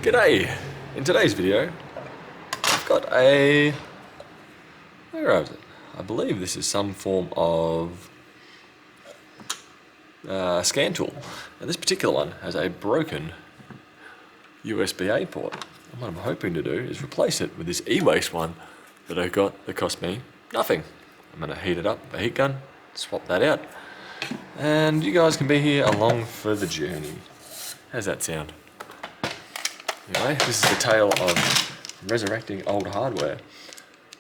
G'day! In today's video, I've got a... where is it? I believe this is some form of scan tool. And this particular one has a broken USB-A port. And what I'm hoping to do is replace it with this e-waste one that I got that cost me nothing. I'm going to heat it up with a heat gun, swap that out, and you guys can be here along for the journey. How's that sound? Anyway, this is the tale of resurrecting old hardware,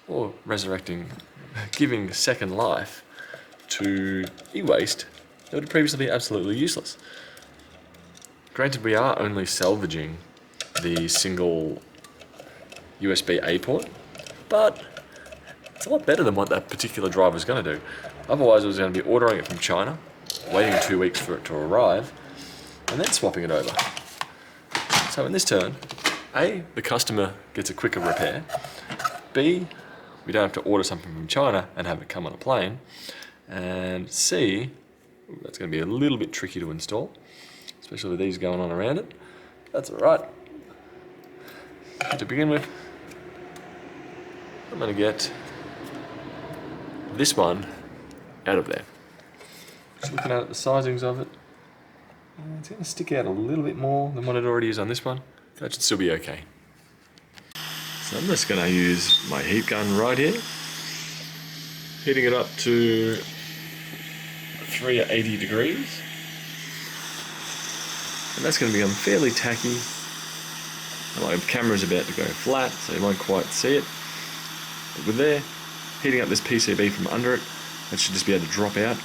or giving second life to e-waste that would previously be absolutely useless. Granted, we are only salvaging the single USB-A port, but it's a lot better than what that particular driver was going to do. Otherwise, I was going to be ordering it from China, waiting 2 weeks for it to arrive, and then swapping it over. So in this turn, A, the customer gets a quicker repair, B, we don't have to order something from China and have it come on a plane, and C, that's going to be a little bit tricky to install, especially with these going on around it. That's alright. To begin with, I'm going to get this one out of there. Just looking at the sizings of it, it's going to stick out a little bit more than what it already is on this one. That should still be okay. So I'm just going to use my heat gun right here, heating it up to 380 degrees, and that's going to become fairly tacky. And my camera's about to go flat, so you won't quite see it. But with there, heating up this PCB from under it, that should just be able to drop out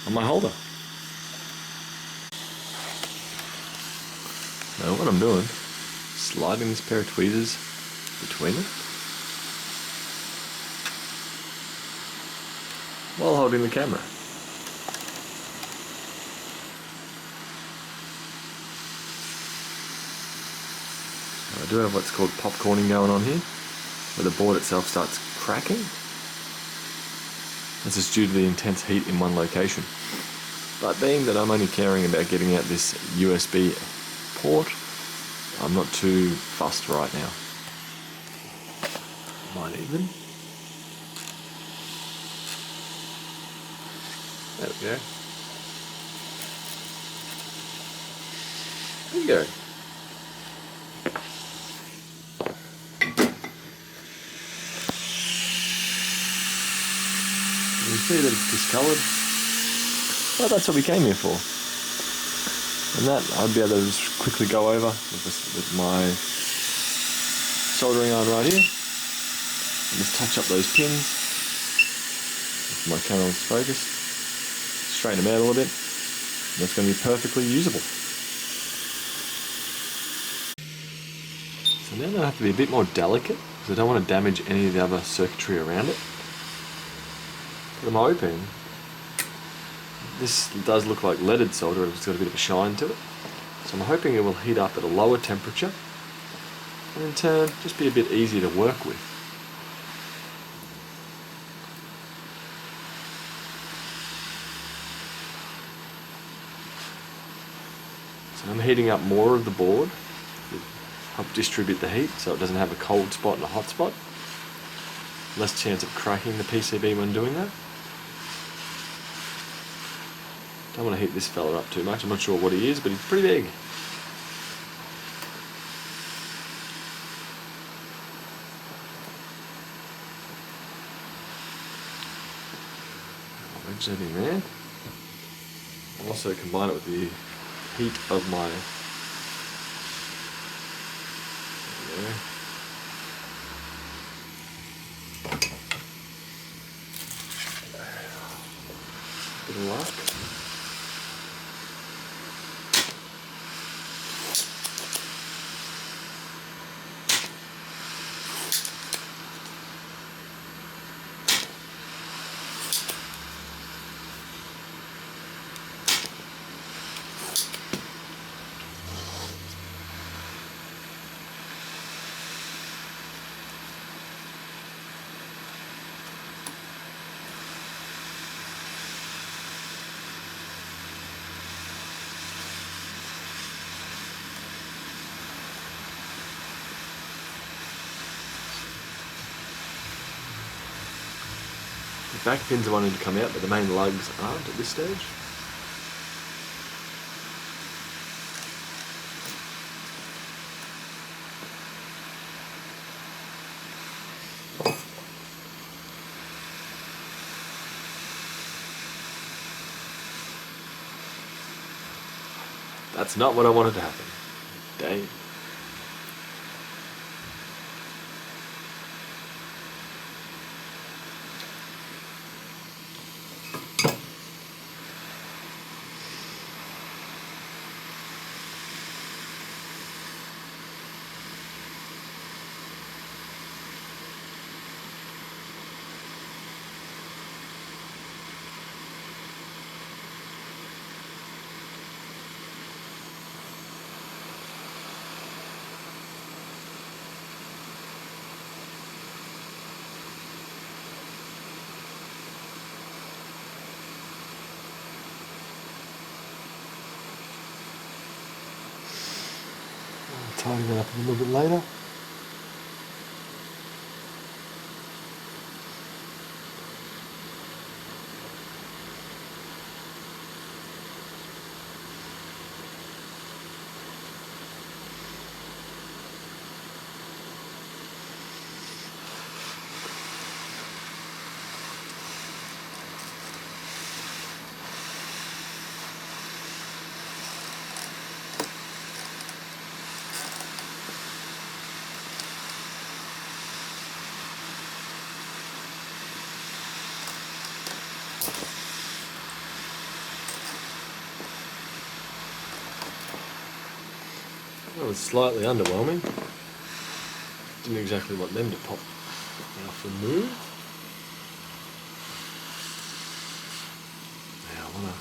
on my holder. Now what I'm doing, sliding this pair of tweezers between it while holding the camera. Now, I do have what's called popcorning going on here, where the board itself starts cracking. This is due to the intense heat in one location. But being that I'm only caring about getting out this USB port, I'm not too fussed right now. Might even. There we go. There you go. You can see that it's discoloured, but that's what we came here for. And that I'd be able to just quickly go over with my soldering iron right here and just touch up those pins. If my camera was focused, straighten them out a little bit, and that's going to be perfectly usable. So now I have to be a bit more delicate because I don't want to damage any of the other circuitry around it. But I'm hoping this does look like leaded solder, it's got a bit of a shine to it. So I'm hoping it will heat up at a lower temperature and in turn just be a bit easier to work with. So I'm heating up more of the board to help distribute the heat so it doesn't have a cold spot and a hot spot. Less chance of cracking the PCB when doing that. Don't want to heat this fella up too much. I'm not sure what he is, but he's pretty big. I'll wedge that in there. I'll also combine it with the heat of my... There we go. Bit of luck. The back pins are wanting to come out, but the main lugs aren't at this stage. That's not what I wanted to happen. Dang. Tidy that up a little bit later. That was slightly underwhelming. Didn't exactly want them to pop off and move. Now I want to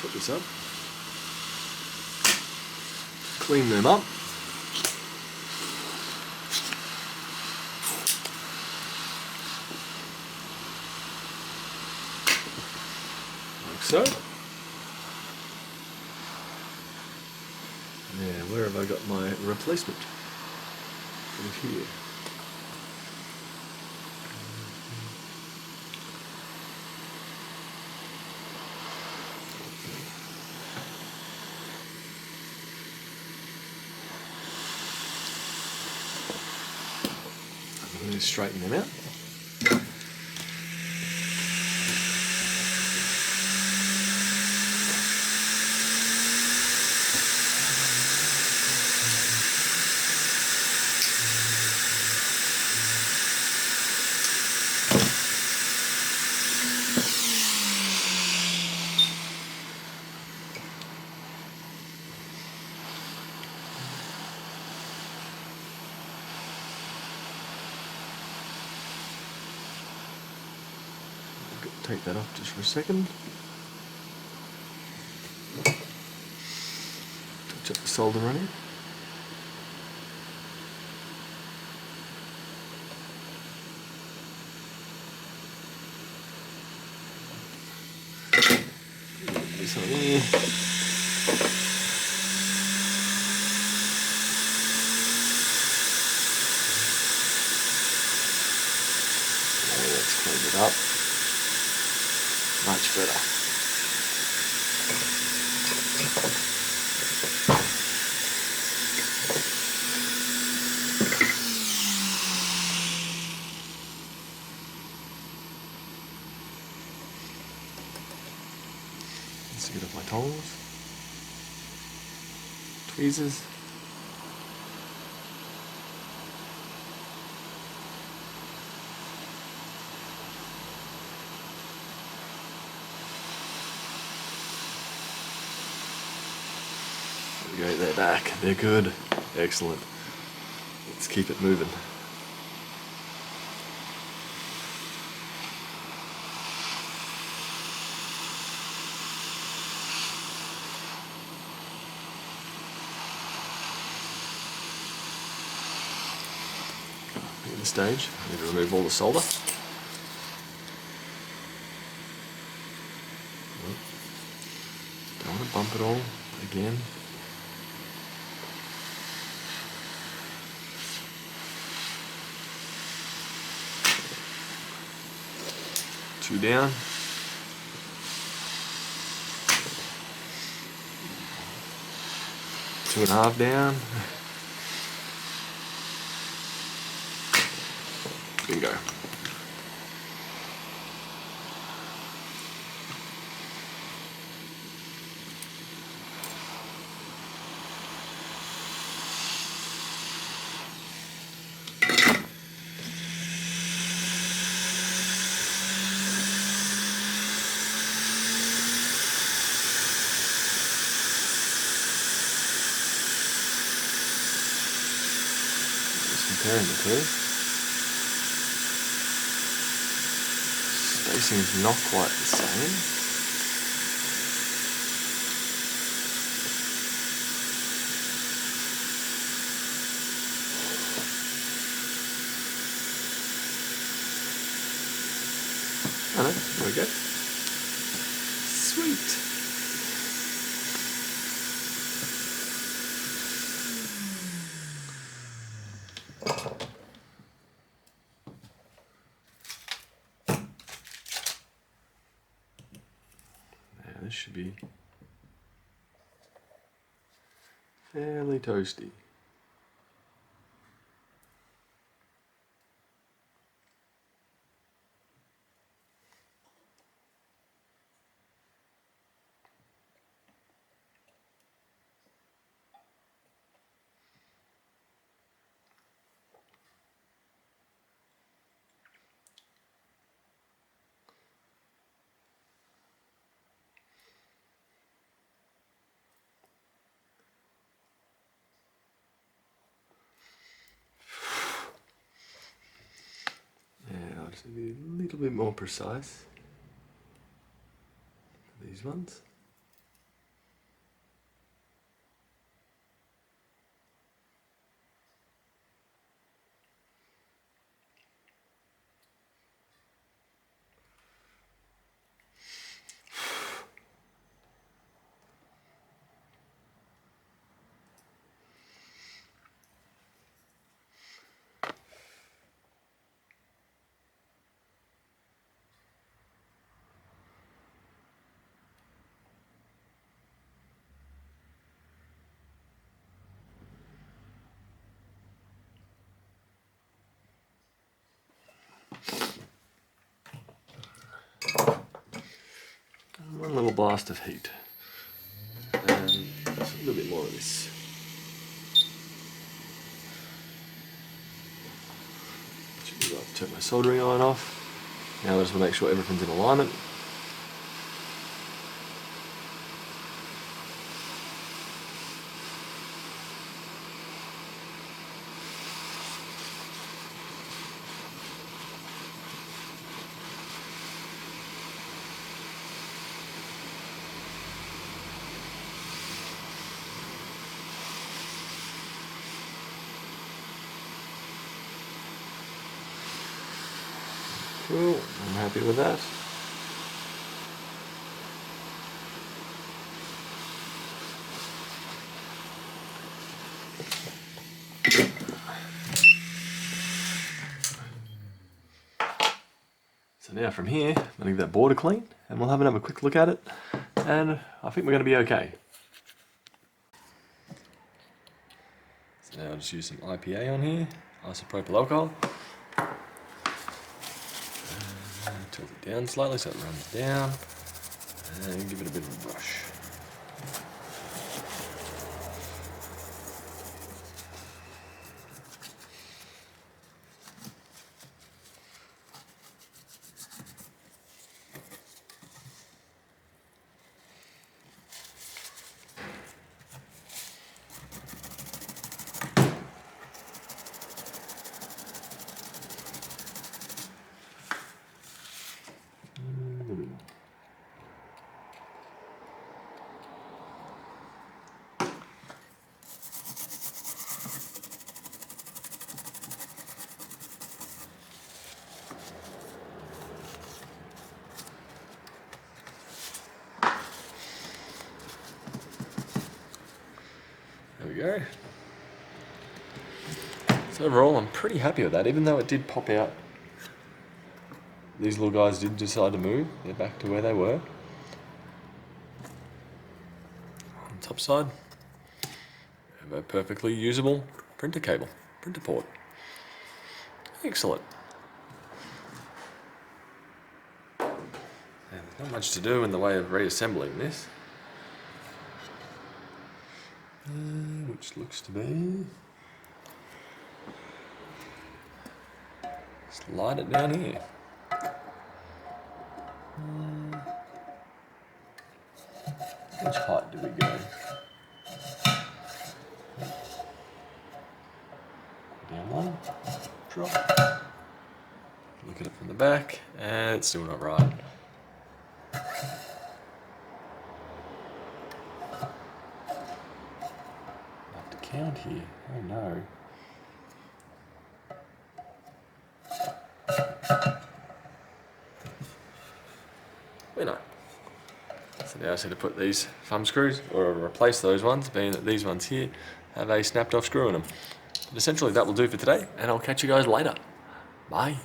top this up, clean them up. Like so. Now, where have I got my replacement? Over here. I'm going to straighten them out. Take that off just for a second. Touch up the solder on it. This on here. Let's clean it up. Much better. Let's get off my tongs, tweezers. There we go, they're back. They're good. Excellent. Let's keep it moving. At this stage, I need to remove all the solder. Don't want to bump it all again. Two down. Two and a half down. Bingo. Comparing the two. Spacing is not quite the same. Oh no, there we go. Sweet. This should be fairly toasty. I'll just be a little bit more precise for these ones. One little blast of heat, and just a little bit more of this. Turn my soldering iron off. Now I just want to make sure everything's in alignment. Cool, I'm happy with that. So now from here, I'm going to give that border clean and we'll have another quick look at it, and I think we're going to be okay. So now I'll just use some IPA on here, isopropyl alcohol. Tilt it down slightly so it runs down, and give it a bit of a brush. There we go. So overall, I'm pretty happy with that, even though it did pop out these little guys did decide to move. They're back to where they were. On the top side, we have a perfectly usable printer cable, printer port. Excellent. And there's not much to do in the way of reassembling this, which looks to be, slide it down here. Which height do we go? Down one, drop. Look at it from the back, and it's still not right. Have to count here. Oh no. We know. So now I just need to put these thumb screws, or replace those ones, being that these ones here have a snapped off screw in them. But essentially that will do for today, and I'll catch you guys later. Bye.